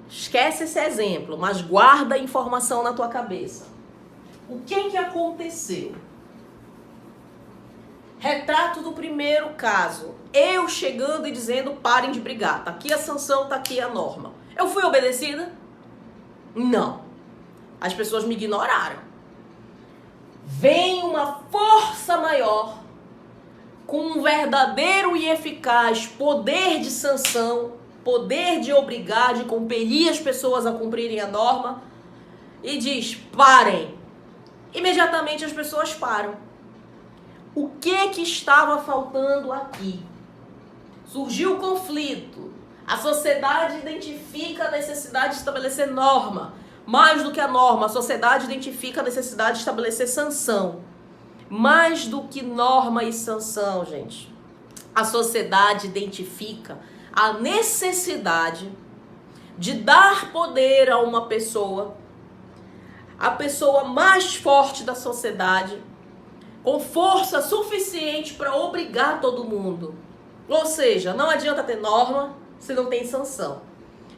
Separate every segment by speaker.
Speaker 1: Esquece esse exemplo, mas guarda a informação na tua cabeça. O que aconteceu? Retrato do primeiro caso. Eu chegando e dizendo, parem de brigar. Tá aqui a sanção, tá aqui a norma. Eu fui obedecida? Não. As pessoas me ignoraram. Vem uma força maior, com um verdadeiro e eficaz poder de sanção, poder de obrigar, de compelir as pessoas a cumprirem a norma, e diz, parem. Imediatamente as pessoas param. O que estava faltando aqui? Surgiu o conflito. A sociedade identifica a necessidade de estabelecer norma. Mais do que a norma, a sociedade identifica a necessidade de estabelecer sanção. Mais do que norma e sanção, gente. A sociedade identifica a necessidade de dar poder a uma pessoa, a pessoa mais forte da sociedade, com força suficiente para obrigar todo mundo. Ou seja, não adianta ter norma se não tem sanção.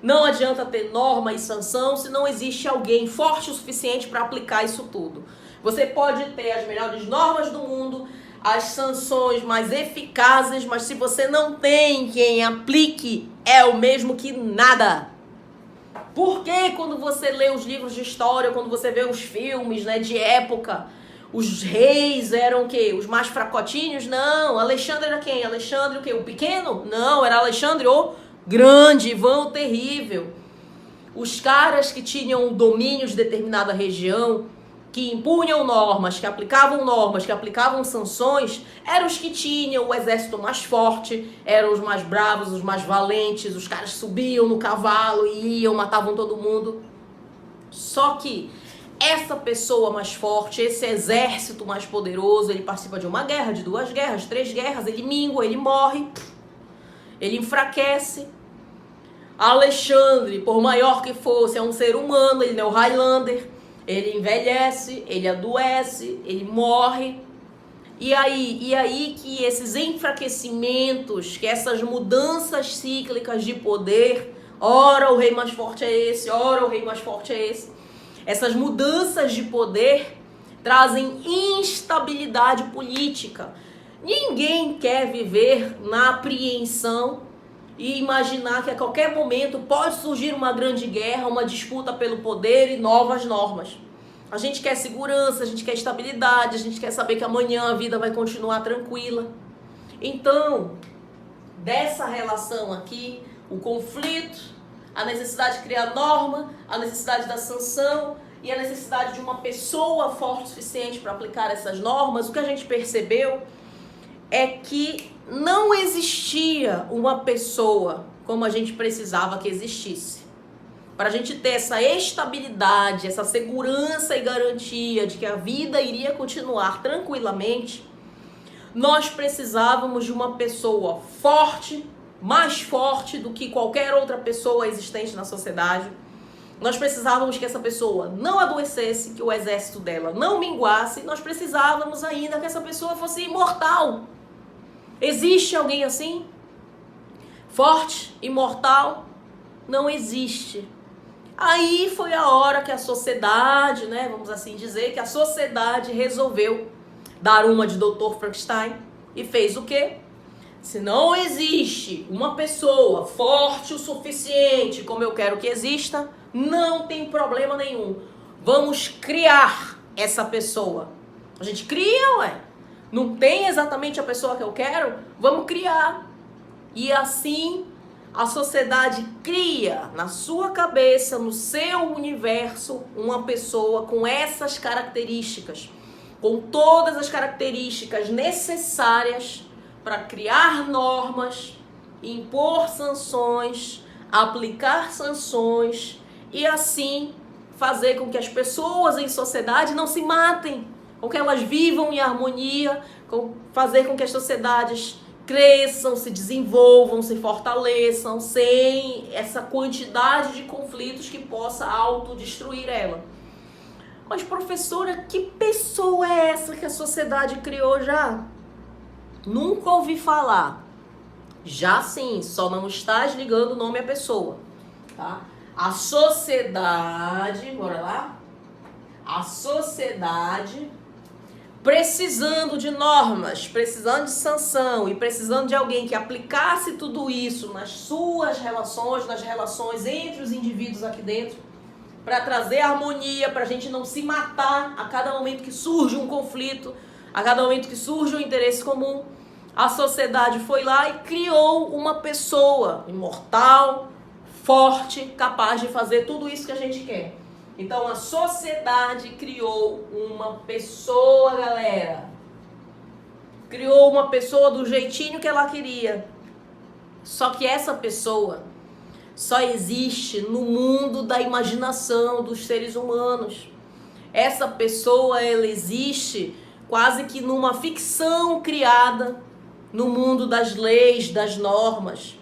Speaker 1: Não adianta ter norma e sanção se não existe alguém forte o suficiente para aplicar isso tudo. Você pode ter as melhores normas do mundo, as sanções mais eficazes, mas se você não tem quem aplique, é o mesmo que nada. Porque quando você lê os livros de história, quando você vê os filmes, né, de época, os reis eram o quê? Os mais fracotinhos? Não. Alexandre era quem? Alexandre o quê? O pequeno? Não, era Alexandre o grande, Ivan o terrível. Os caras que tinham o domínio de determinada região, que impunham normas, que aplicavam sanções, eram os que tinham o exército mais forte, eram os mais bravos, os mais valentes, os caras subiam no cavalo e iam, matavam todo mundo. Só que essa pessoa mais forte, esse exército mais poderoso, ele participa de uma guerra, de 2 guerras, 3 guerras, ele mingua, ele morre, ele enfraquece. Alexandre, por maior que fosse, é um ser humano, ele não é o Highlander, ele envelhece, ele adoece, ele morre. E aí que esses enfraquecimentos, que essas mudanças cíclicas de poder, ora o rei mais forte é esse, ora o rei mais forte é esse, essas mudanças de poder trazem instabilidade política. Ninguém quer viver na apreensão e imaginar que a qualquer momento pode surgir uma grande guerra, uma disputa pelo poder e novas normas. A gente quer segurança, a gente quer estabilidade, a gente quer saber que amanhã a vida vai continuar tranquila. Então, dessa relação aqui, o conflito, a necessidade de criar norma, a necessidade da sanção e a necessidade de uma pessoa forte o suficiente para aplicar essas normas, o que a gente percebeu é que não existia uma pessoa como a gente precisava que existisse. Para a gente ter essa estabilidade, essa segurança e garantia de que a vida iria continuar tranquilamente, nós precisávamos de uma pessoa forte, mais forte do que qualquer outra pessoa existente na sociedade. Nós precisávamos que essa pessoa não adoecesse, que o exército dela não minguasse. Nós precisávamos ainda que essa pessoa fosse imortal. Existe alguém assim? Forte, imortal? Não existe. Aí foi a hora que a sociedade, né, vamos assim dizer, que a sociedade resolveu dar uma de Dr. Frankenstein e fez o quê? Se não existe uma pessoa forte o suficiente, como eu quero que exista, não tem problema nenhum. Vamos criar essa pessoa. A gente cria, ué. Não tem exatamente a pessoa que eu quero? Vamos criar. E assim a sociedade cria na sua cabeça, no seu universo, uma pessoa com essas características, com todas as características necessárias para criar normas, impor sanções, aplicar sanções e assim fazer com que as pessoas em sociedade não se matem, com que elas vivam em harmonia, fazer com que as sociedades cresçam, se desenvolvam, se fortaleçam, sem essa quantidade de conflitos que possa autodestruir ela. Mas, professora, que pessoa é essa que a sociedade criou já? Nunca ouvi falar. Já sim, só não estás ligando o nome à pessoa, tá? A sociedade, bora lá? A sociedade precisando de normas, precisando de sanção e precisando de alguém que aplicasse tudo isso nas suas relações, nas relações entre os indivíduos aqui dentro, para trazer harmonia, para a gente não se matar a cada momento que surge um conflito, a cada momento que surge um interesse comum. A sociedade foi lá e criou uma pessoa imortal, forte, capaz de fazer tudo isso que a gente quer. Então a sociedade criou uma pessoa, galera. Criou uma pessoa do jeitinho que ela queria. Só que essa pessoa só existe no mundo da imaginação dos seres humanos. Essa pessoa, ela existe quase que numa ficção criada no mundo das leis, das normas.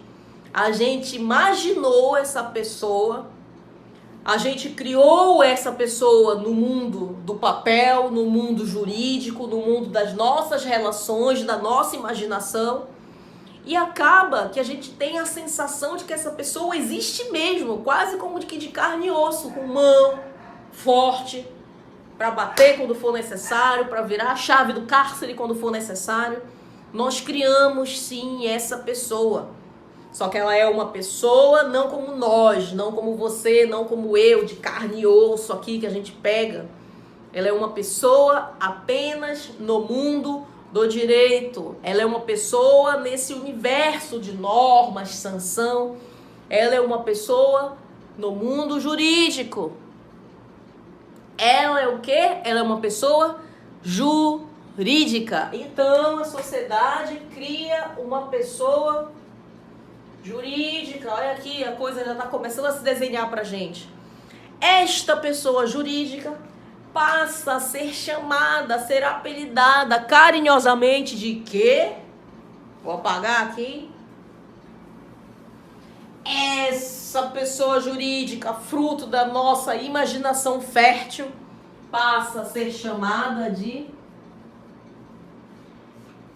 Speaker 1: A gente imaginou essa pessoa, a gente criou essa pessoa no mundo do papel, no mundo jurídico, no mundo das nossas relações, da nossa imaginação. E acaba que a gente tem a sensação de que essa pessoa existe mesmo, quase como de carne e osso, com mão forte, para bater quando for necessário, para virar a chave do cárcere quando for necessário. Nós criamos sim essa pessoa. Só que ela é uma pessoa não como nós, não como você, não como eu, de carne e osso aqui que a gente pega. Ela é uma pessoa apenas no mundo do direito. Ela é uma pessoa nesse universo de normas, sanção. Ela é uma pessoa no mundo jurídico. Ela é o quê? Ela é uma pessoa jurídica. Então a sociedade cria uma pessoa jurídica. Olha aqui, a coisa já está começando a se desenhar pra gente. Esta pessoa jurídica passa a ser chamada, a ser apelidada carinhosamente de quê? Vou apagar aqui. Essa pessoa jurídica, fruto da nossa imaginação fértil, passa a ser chamada de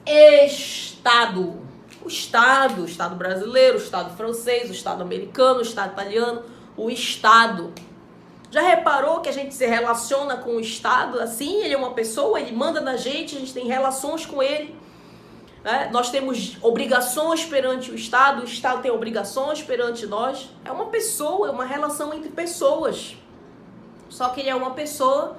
Speaker 1: Estado. O Estado brasileiro, o Estado francês, o Estado americano, o Estado italiano, o Estado. Já reparou que a gente se relaciona com o Estado assim? Ele é uma pessoa, ele manda na gente, a gente tem relações com ele. Né? Nós temos obrigações perante o Estado tem obrigações perante nós. É uma pessoa, é uma relação entre pessoas. Só que ele é uma pessoa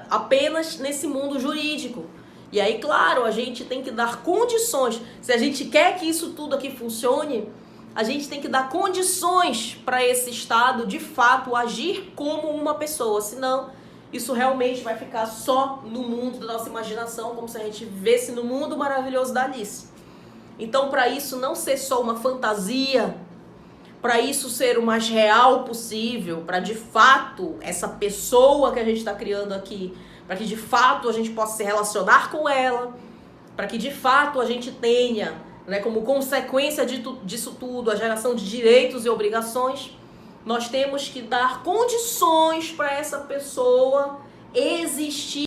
Speaker 1: apenas nesse mundo jurídico. E aí, claro, a gente tem que dar condições. Se a gente quer que isso tudo aqui funcione, a gente tem que dar condições para esse Estado, de fato, agir como uma pessoa. Senão, isso realmente vai ficar só no mundo da nossa imaginação, como se a gente vivesse no mundo maravilhoso da Alice. Então, para isso não ser só uma fantasia, para isso ser o mais real possível, para de fato essa pessoa que a gente está criando aqui, para que de fato a gente possa se relacionar com ela, para que de fato a gente tenha, né, como consequência disso tudo, a geração de direitos e obrigações, nós temos que dar condições para essa pessoa existir.